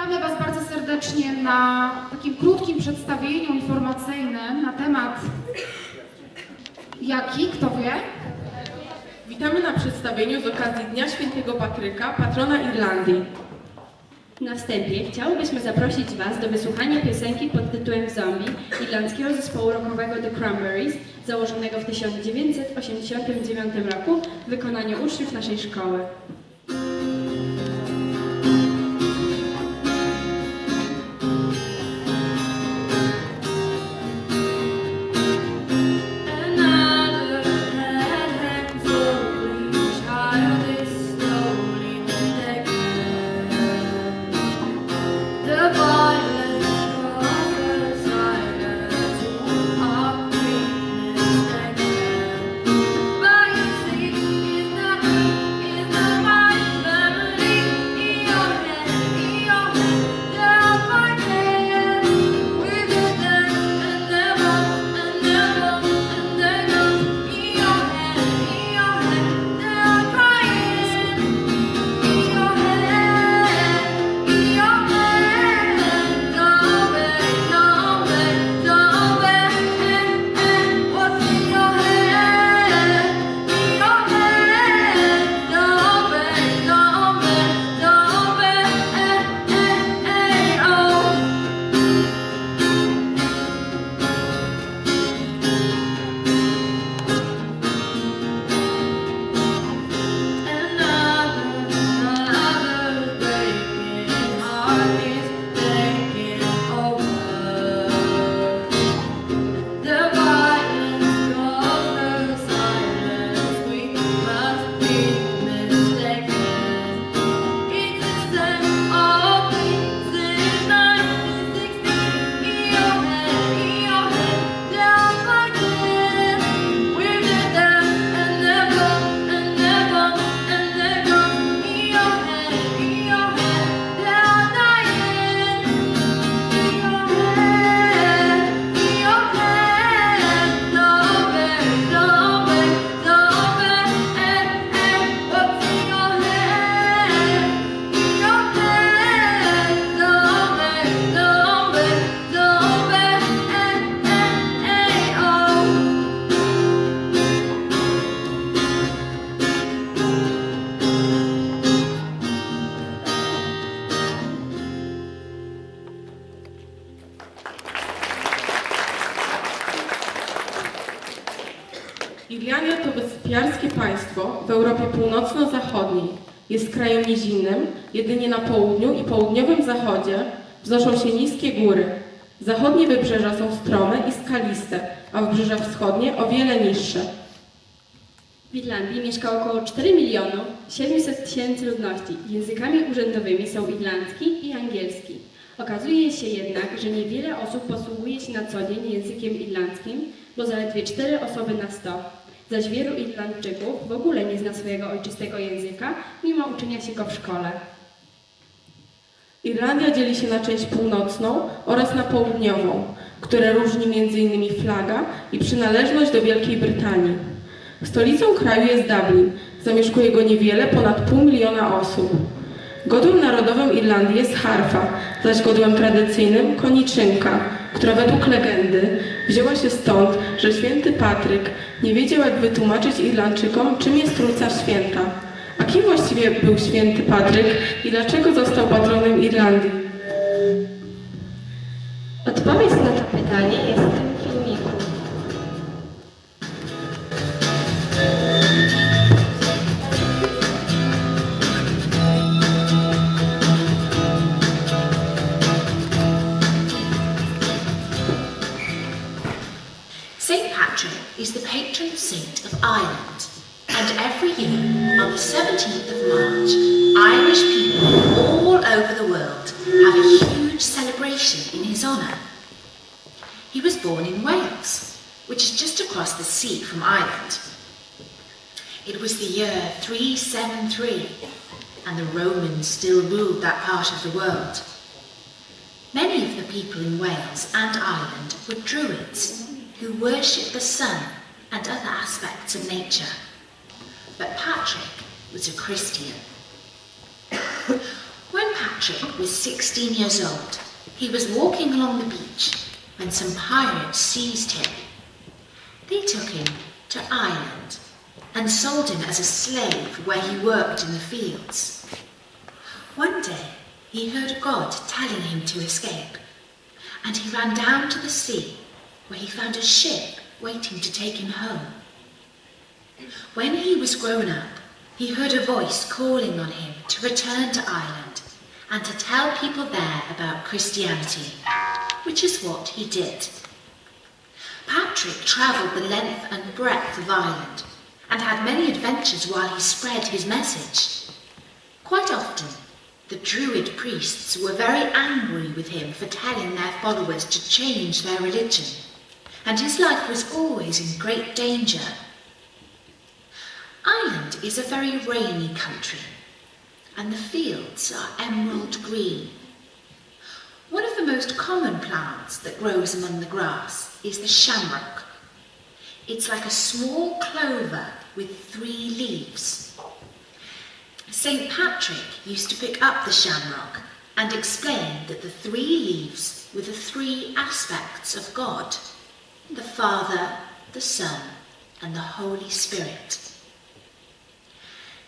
Witamy Was bardzo serdecznie na takim krótkim przedstawieniu informacyjnym na temat jaki, kto wie? Witamy na przedstawieniu z okazji Dnia Świętego Patryka, patrona Irlandii. Na wstępie chciałybyśmy zaprosić Was do wysłuchania piosenki pod tytułem Zombie irlandzkiego zespołu rockowego The Cranberries, założonego w 1989 roku w wykonaniu uczniów naszej szkoły. Irlandia to wyspiarskie państwo w Europie północno-zachodniej. Jest krajem nizinnym, jedynie na południu i południowym zachodzie wznoszą się niskie góry. Zachodnie wybrzeża są strome i skaliste, a wybrzeża wschodnie o wiele niższe. W Irlandii mieszka około 4 700 000 ludności. Językami urzędowymi są irlandzki i angielski. Okazuje się jednak, że niewiele osób posługuje się na co dzień językiem irlandzkim, bo zaledwie 4 osoby na 100. Zaś wielu Irlandczyków w ogóle nie zna swojego ojczystego języka, mimo uczenia się go w szkole. Irlandia dzieli się na część północną oraz na południową, które różni m.in. flaga i przynależność do Wielkiej Brytanii. Stolicą kraju jest Dublin, zamieszkuje go niewiele ponad 500 000 osób. Godłem narodowym Irlandii jest harfa, zaś godłem tradycyjnym koniczynka, która według legendy wzięła się stąd, że święty Patryk nie wiedział, jak wytłumaczyć Irlandczykom, czym jest Trójca Święta. A kim właściwie był święty Patryk i dlaczego został patronem Irlandii? Odpowiedź na to pytanie jest w tym filmiku. St. Patrick is the patron saint of Ireland, and every year on the 17th of March, Irish people all over the world have a huge celebration in his honour. He was born in Wales, which is just across the sea from Ireland. It was the year 373, and the Romans still ruled that part of the world. Many of the people in Wales and Ireland were Druids, who worshipped the sun and other aspects of nature. But Patrick was a Christian. When Patrick was 16 years old. He was walking along the beach when some pirates seized him. They took him to Ireland and sold him as a slave where he worked in the fields. One day, he heard God telling him to escape, and he ran down to the sea where he found a ship waiting to take him home. When he was grown up, he heard a voice calling on him to return to Ireland and to tell people there about Christianity, which is what he did. Patrick travelled the length and breadth of Ireland and had many adventures while he spread his message. Quite often, the Druid priests were very angry with him for telling their followers to change their religion, and his life was always in great danger. Ireland is a very rainy country, and the fields are emerald green. One of the most common plants that grows among the grass is the shamrock. It's like a small clover with 3 leaves. St. Patrick used to pick up the shamrock and explain that the 3 leaves were the 3 aspects of God: the Father, the Son, and the Holy Spirit.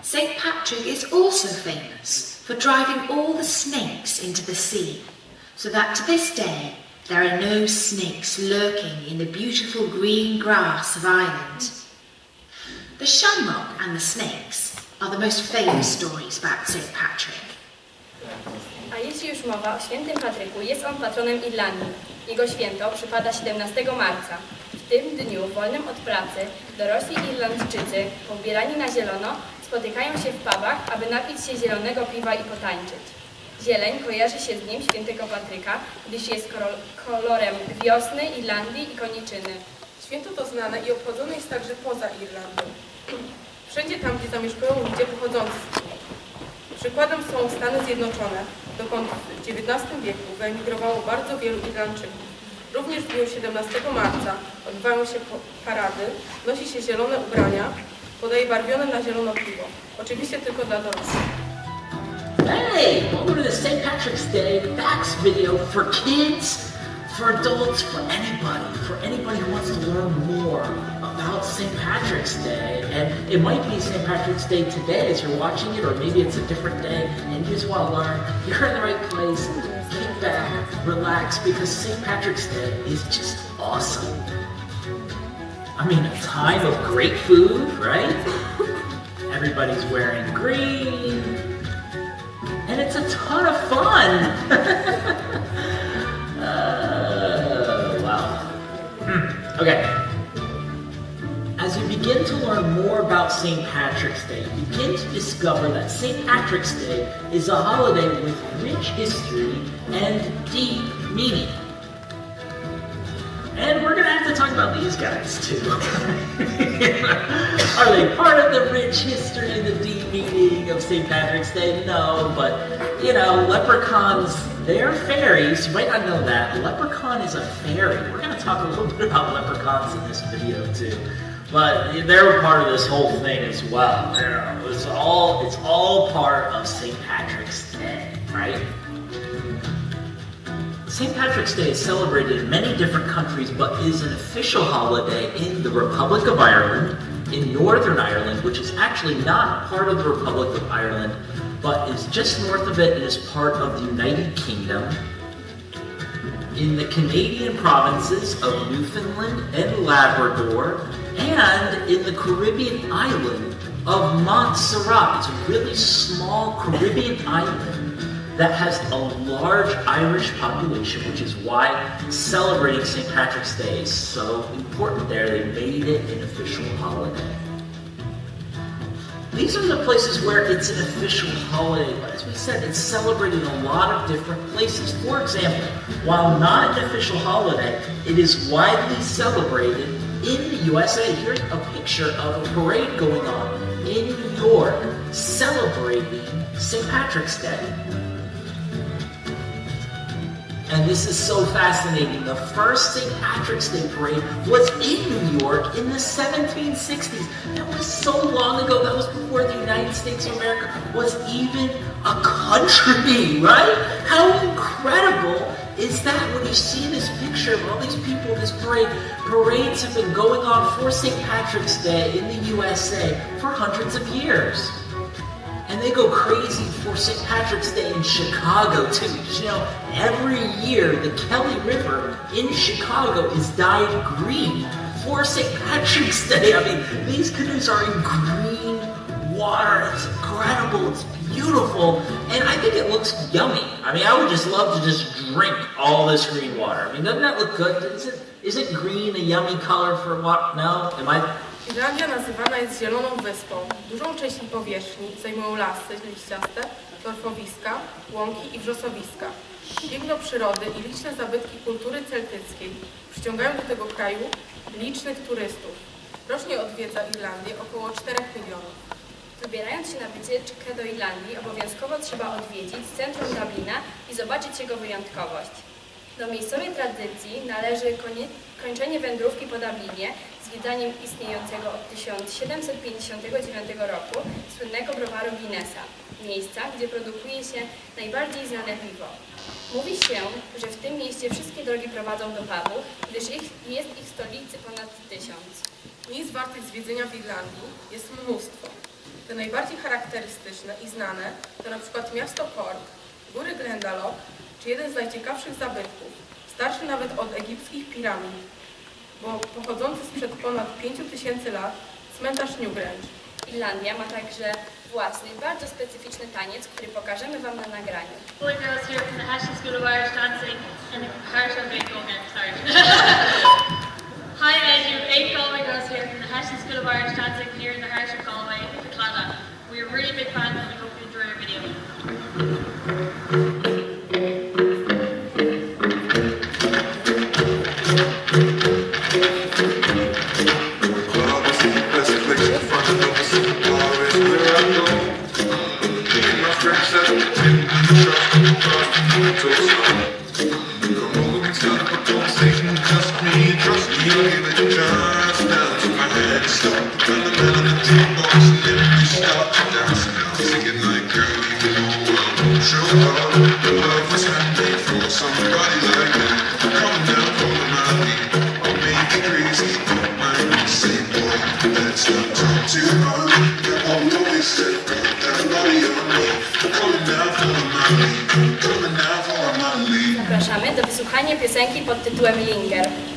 St. Patrick is also famous for driving all the snakes into the sea, so that to this day there are no snakes lurking in the beautiful green grass of Ireland. The shamrock and the snakes are the most famous stories about St. Patrick. A jeśli już mowa o świętym Patryku, jest on patronem Irlandii. Jego święto przypada 17 marca. W tym dniu, wolnym od pracy, dorośli Irlandczycy, ubierani na zielono, spotykają się w pubach, aby napić się zielonego piwa i potańczyć. Zieleń kojarzy się z Dniem Świętego Patryka, gdyż jest kolorem wiosny, Irlandii i koniczyny. Święto to znane i obchodzone jest także poza Irlandią. Wszędzie tam, gdzie zamieszkują ludzie pochodzący z niej. Przykładem są Stany Zjednoczone, dokąd w XIX wieku wyemigrowało bardzo wielu Irlandczyków. Również w dniu 17 marca odbywają się parady, nosi się zielone ubrania, podaje barwione na zielono piwo. Oczywiście tylko dla dorosłych. Hey, welcome to the St. Patrick's Day facts video for kids, for adults, for anybody who wants to learn more about St. Patrick's Day. And it might be St. Patrick's Day today as you're watching it, or maybe it's a different day and you just want to learn. You're in the right place. Kick back, relax, because St. Patrick's Day is just awesome. I mean, a time of great food, right? Everybody's wearing green. And it's a ton of fun! Wow. Okay. As you begin to learn more about St. Patrick's Day, you begin to discover that St. Patrick's Day is a holiday with rich history and deep meaning. And we're going to have to talk about these guys too. Are they part of the rich history, the deep meaning of St. Patrick's Day? No, but, you know, leprechauns, they're fairies. You might not know that. A leprechaun is a fairy. We're going to talk a little bit about leprechauns in this video too. But they're part of this whole thing as well. You know, it's all part of St. Patrick's Day, right? St. Patrick's Day is celebrated in many different countries, but is an official holiday in the Republic of Ireland, in Northern Ireland, which is actually not part of the Republic of Ireland, but is just north of it and is part of the United Kingdom, in the Canadian provinces of Newfoundland and Labrador, and in the Caribbean island of Montserrat. It's a really small Caribbean island that has a large Irish population, which is why celebrating St. Patrick's Day is so important there. They made it an official holiday. These are the places where it's an official holiday, but as we said, it's celebrated in a lot of different places. For example, while not an official holiday, it is widely celebrated in the USA. Here's a picture of a parade going on in New York celebrating St. Patrick's Day. And this is so fascinating. The first St. Patrick's Day parade was in New York in the 1760s. That was so long ago. That was before the United States of America was even a country, right? How incredible is that when you see this picture of all these people, this parade? Parades have been going on for St. Patrick's Day in the USA for hundreds of years. And they go crazy for St. Patrick's Day in Chicago too. You know, every year the Kelly River in Chicago is dyed green for St. Patrick's Day. I mean, these canoes are in green water. It's incredible. It's beautiful. And I think it looks yummy. I mean, I would just love to just drink all this green water. I mean, doesn't that look good? Isn't green a yummy color for what? No? Am I? Irlandia nazywana jest zieloną wyspą. Dużą część jej powierzchni zajmują lasy liściaste, torfowiska, łąki i wrzosowiska. Piękno przyrody i liczne zabytki kultury celtyckiej przyciągają do tego kraju licznych turystów. Rocznie odwiedza Irlandię około 4 milionów. Wybierając się na wycieczkę do Irlandii, obowiązkowo trzeba odwiedzić centrum Dublina i zobaczyć jego wyjątkowość. Do miejscowej tradycji należy kończenie wędrówki po Dublinie zwiedzaniem istniejącego od 1759 roku słynnego browaru Guinnessa, miejsca, gdzie produkuje się najbardziej znane piwo. Mówi się, że w tym mieście wszystkie drogi prowadzą do pubu, gdyż jest ich stolicy ponad 1000. Miejsc wartych zwiedzenia w Irlandii jest mnóstwo. Te najbardziej charakterystyczne i znane to na przykład miasto Cork, góry Glendalough czy jeden z najciekawszych zabytków, starszy nawet od egipskich piramid, bo pochodzący sprzed ponad 5000 lat cmentarz Newgrange. Irlandia ma także własny, bardzo specyficzny taniec, który pokażemy Wam na nagraniu. Boy girls here from the Hessian School of Irish Dancing and the Parish of Eight Golden, sorry. Hi, you 8 Galway girls here from the Hessian School of Irish Dancing here in the heart of Galway, Clonagh. We're really big fans and we hope you enjoy our video. Zapraszamy do wysłuchania piosenki pod tytułem Linger. Linger.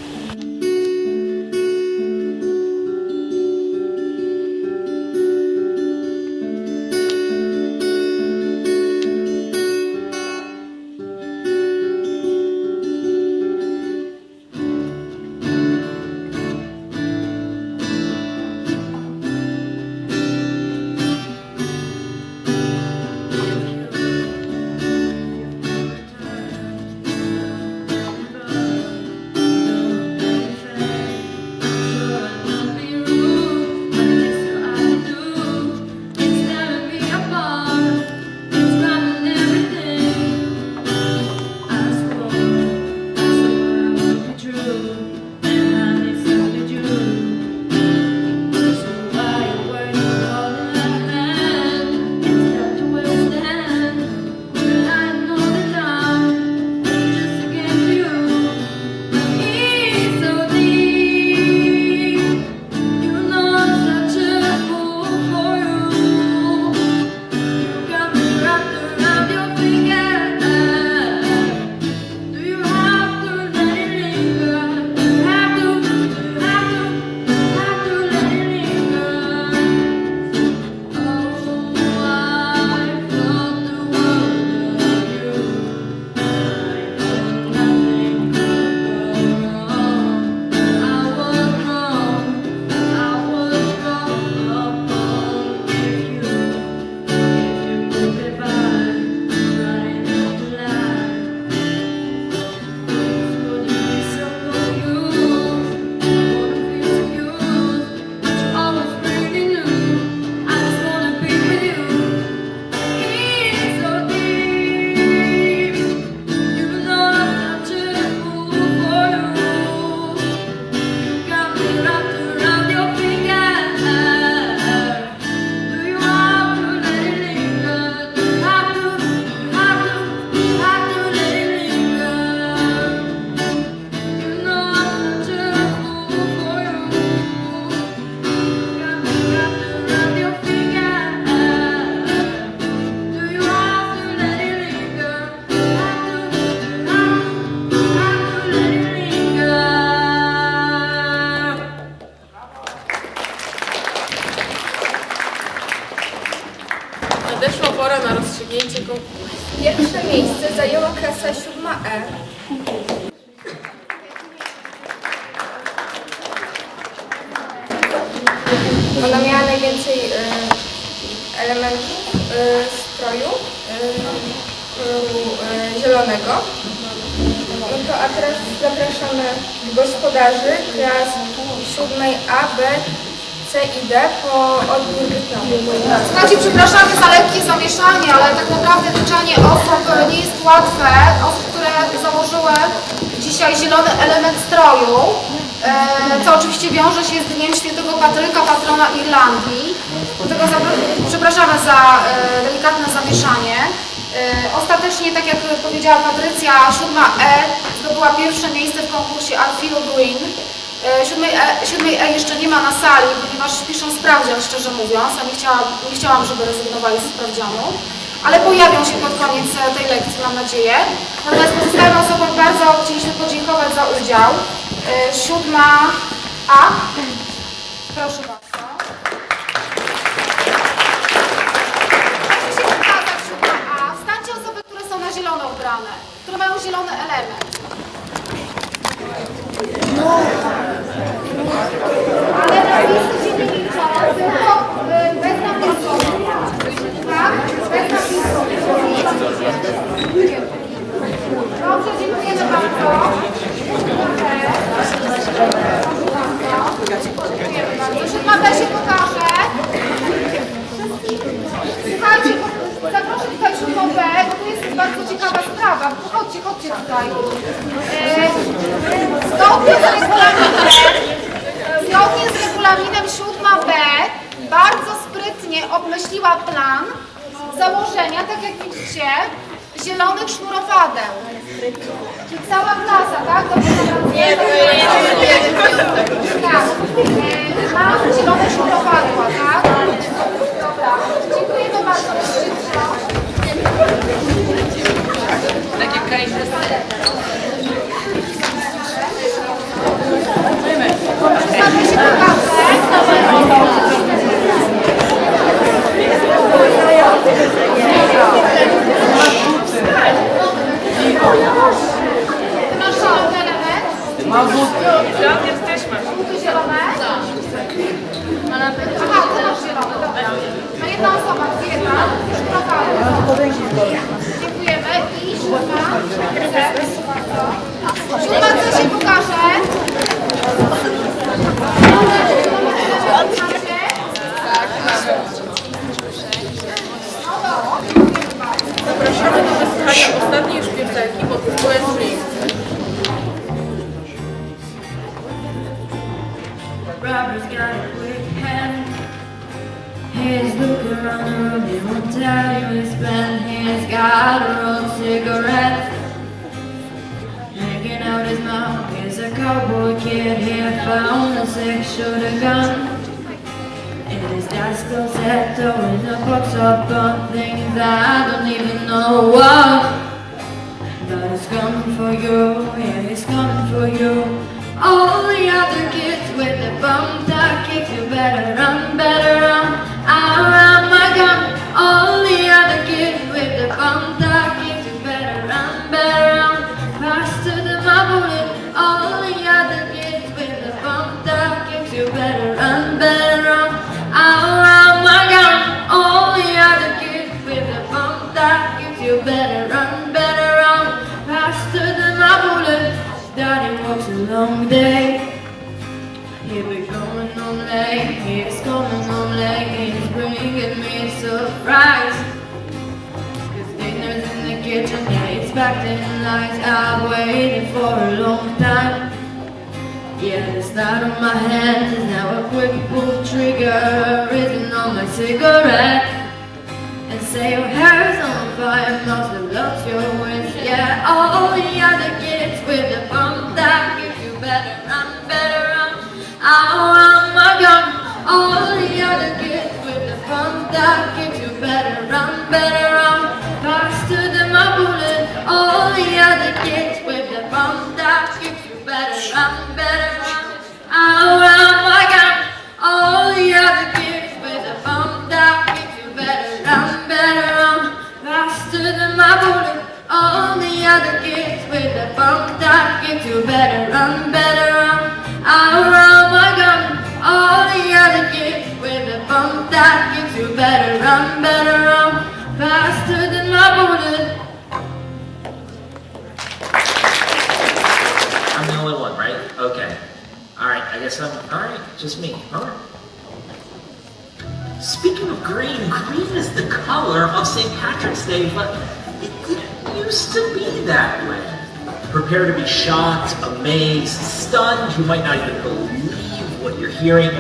klasa 7E. Ona miała najwięcej elementów stroju zielonego. No to a teraz zapraszamy gospodarzy klas 7A, B, C i D po odbiór dyplomu. Słuchajcie, przepraszamy za lekkie zamieszanie, ale tak naprawdę liczenie osób nie jest łatwe. Osób, które założyły dzisiaj zielony element stroju, co oczywiście wiąże się z Dniem Świętego Patryka, patrona Irlandii. Dlatego przepraszamy za delikatne zamieszanie. Ostatecznie, tak jak powiedziała Patrycja, 7E zdobyła pierwsze miejsce w konkursie I Feel Green. 7E jeszcze nie ma na sali, ponieważ piszą sprawdzian, szczerze mówiąc, a nie chciałam, żeby rezygnowali ze sprawdzianu, ale pojawią się pod koniec tej lekcji, mam nadzieję. Natomiast pozostałym osobom bardzo chcieliśmy podziękować za udział. 7A. Proszę bardzo. Proszę się wykazać 7A. Wstańcie osoby, które są na zielono ubrane, które mają zielony element. Ale napisy się nie liczą, tylko bez napisu. Tak? Bez napisu. Dobrze, dziękujemy bardzo. Dziękujemy bardzo. Siódma B się pokaże. Słuchajcie, zaproszę tutaj 7B, bo tu jest bardzo ciekawa sprawa. Chodźcie tutaj. Zgodnie z regulaminem 7B bardzo sprytnie obmyśliła plan założenia, tak jak widzicie, zielonych sznurowadeł. Czyli cała klasa, tak? Dobrze, tak. Ma zielone sznurowadła, tak? Dobra. Dziękujemy bardzo. Takie krajsze. Mamy się pokazać. Ty masz zielony element? Też masz. Buty zielone? Aha, ty masz zielone, dobra. No jedna osoba, gdzie jedna? Dziękujemy. I siódma. Siódma, co się pokaże? Zapraszamy do wysłuchania ostatniej już piosenki pod tytułem Dream. Robber's got a quick hand. He's looking around the room, he won't tell you his plan. He's got a rolled cigarette hanging out his mouth. He's a cowboy kid, he found a 6-shooter gun in his dad's closet, throwing a box up on things that I don't even know what. But he's coming for you, yeah, he's coming for you. All the other kids with the bum that kicks, you better run, I'll run my gun. All the other kids with the bum that kicks, you better run, faster than my bullet. All the other kids with the bum that kicks, you better run, I'll run my gun. All the other kids with the bum that kicks, you better run, faster than my bullet. Daddy walks a long day. He'll be coming home late. He's coming home late. He's bringing me a surprise. 'Cause dinner's in the kitchen. Yeah, it's packed in lights. I've waited for a long time. Yeah, the start of my hand is now a quick pull trigger. Written on my cigarette. And say your hair's on fire, must have lost your wind. Yeah, all the other kids with the bump that gives you better run, I'll run my gun. All the other kids with the bump that gives you better run, faster than my bullet. All the other kids with the bump that gives you better run, I'll run my gun. All the other kids with the bump that gives you better run, faster than my bullet. All the other kids with the bump stockings, you better run, I'll run my gun. All the other kids with the bump stockings, you better run, faster than my bullet. I'm the only one, right? Okay. Alright, I guess alright, just me. Alright. Speaking of green, green is the color of St. Patrick's Day, but it didn't used to be that way. Prepare to be shocked, amazed, stunned. You might not even believe what you're hearing,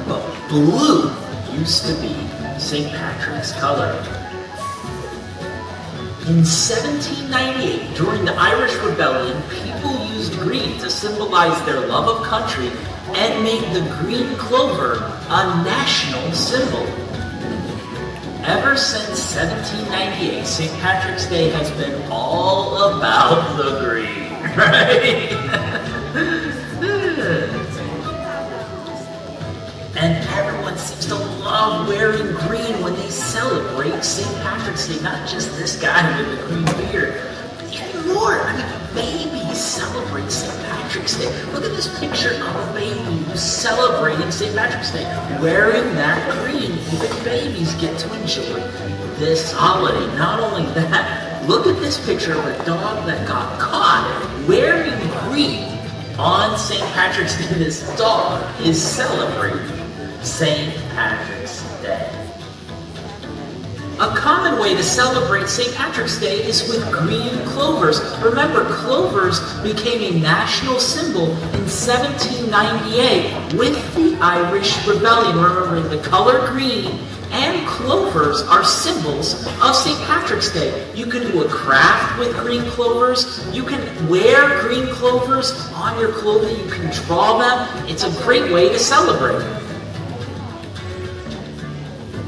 but blue used to be St. Patrick's color. In 1798, during the Irish Rebellion, people used green to symbolize their love of country and made the green clover a national symbol. Ever since 1798, St. Patrick's Day has been all about the green, right? And everyone seems to love wearing green when they celebrate St. Patrick's Day. Not just this guy with the green beard, but even more. I mean, babies celebrate St. Patrick's Day. Look at this picture of a baby who's celebrating St. Patrick's Day, wearing that green. Even babies get to enjoy this holiday. Not only that, look at this picture of a dog that got caught wearing green on St. Patrick's Day. This dog is celebrating St. Patrick's Day. A common way to celebrate St. Patrick's Day is with green clovers. Remember, clovers became a national symbol in 1798 with the Irish Rebellion. Remember, the color green and clovers are symbols of St. Patrick's Day. You can do a craft with green clovers. You can wear green clovers on your clothing. You can draw them. It's a great way to celebrate.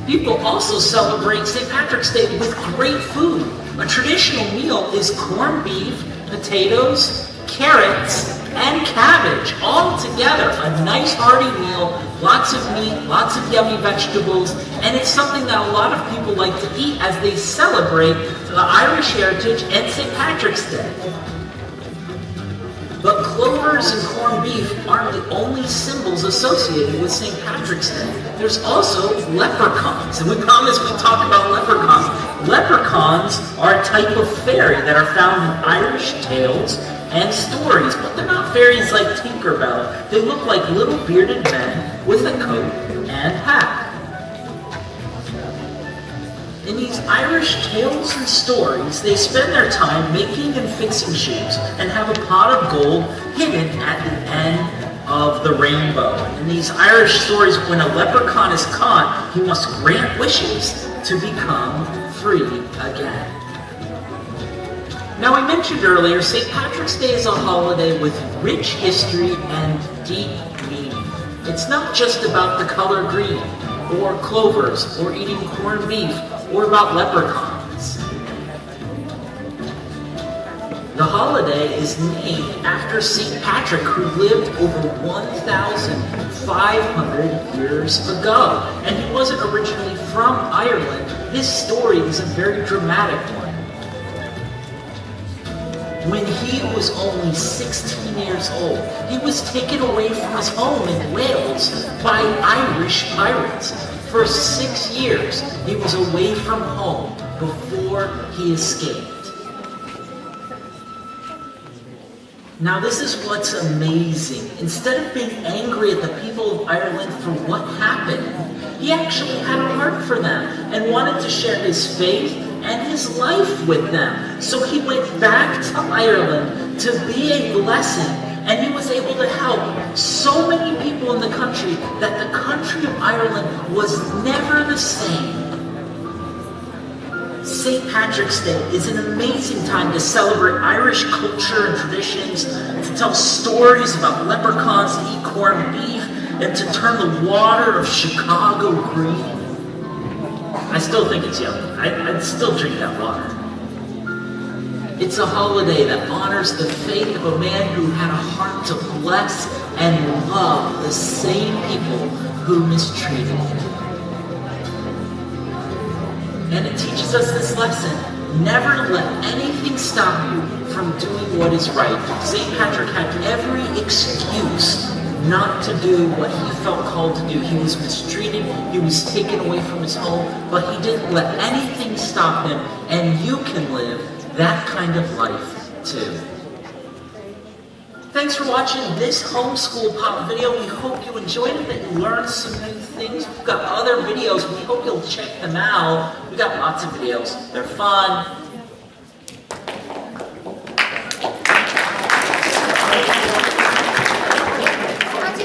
People also celebrate St. Patrick's Day with great food. A traditional meal is corned beef, potatoes, carrots, and cabbage all together. A nice hearty meal, lots of meat, lots of yummy vegetables, and it's something that a lot of people like to eat as they celebrate the Irish heritage and St. Patrick's Day. But clovers and corned beef aren't the only symbols associated with St. Patrick's Day. There's also leprechauns, and we promised we'd talk about leprechauns. Leprechauns are a type of fairy that are found in Irish tales and stories, but they're not fairies like Tinkerbell. They look like little bearded men with a coat and hat. In these Irish tales and stories, they spend their time making and fixing shoes and have a pot of gold hidden at the end of the rainbow. In these Irish stories, when a leprechaun is caught, he must grant wishes to become free again. Now, we mentioned earlier, St. Patrick's Day is a holiday with rich history and deep meaning. It's not just about the color green, or clovers, or eating corned beef, or about leprechauns. The holiday is named after St. Patrick, who lived over 1,500 years ago. And he wasn't originally from Ireland. His story is a very dramatic one. When he was only 16 years old, he was taken away from his home in Wales by Irish pirates. For 6 years, he was away from home before he escaped. Now, this is what's amazing. Instead of being angry at the people of Ireland for what happened, he actually had a heart for them and wanted to share his faith and his life with them. So he went back to Ireland to be a blessing, and he was able to help so many people in the country that the country of Ireland was never the same. St. Patrick's Day is an amazing time to celebrate Irish culture and traditions, to tell stories about leprechauns, to eat corned beef, and to turn the water of Chicago green. I still think it's yummy. I'd still drink that water. It's a holiday that honors the faith of a man who had a heart to bless and love the same people who mistreated him. And it teaches us this lesson: never let anything stop you from doing what is right. St. Patrick had every excuse not to do what he felt called to do. He was mistreated, he was taken away from his home, but he didn't let anything stop him, and you can live that kind of life too. Thanks for watching this homeschool pop video. We hope you enjoyed it, that you learned some new things. We've got other videos. We hope you'll check them out. We've got lots of videos. They're fun.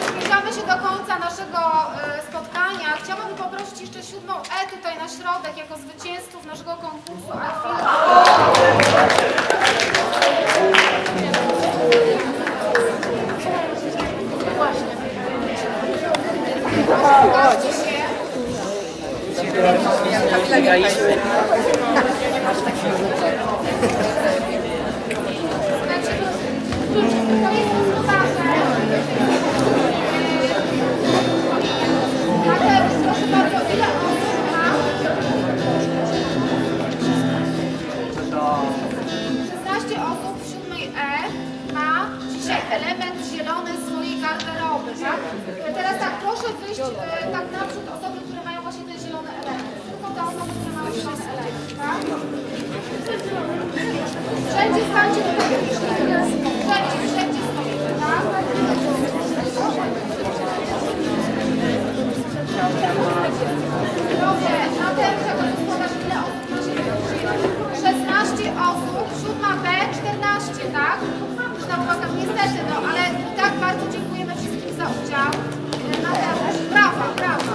Zbliżamy się do końca naszego spotkania. Chciałabym poprosić jeszcze 7. E tutaj na środek jako zwycięzców naszego konkursu element zielony swojej garderoby, tak? Teraz tak, proszę wyjść tak naprzód osoby, które mają właśnie ten zielony element. Tylko te osoby, które mają zielony element, tak? Wszędzie stańcie tutaj wszędzie stoimy, tak? Dobrze, na ten gospodarz ile osób ma się wyróżnić? 16 osób, 7B, 14, tak? Uwaga, niestety, no ale i tak bardzo dziękujemy wszystkim za udział. Mateusz, brawa, brawa.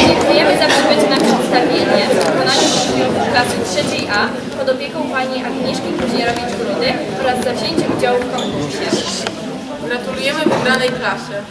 Dziękujemy za przybycie na przedstawienie w wykonaniu uczniów klasy 3A pod opieką pani Agnieszki Kuźnierowicz-Grudy oraz za wzięcie udziału w konkursie. Gratulujemy wygranej klasie.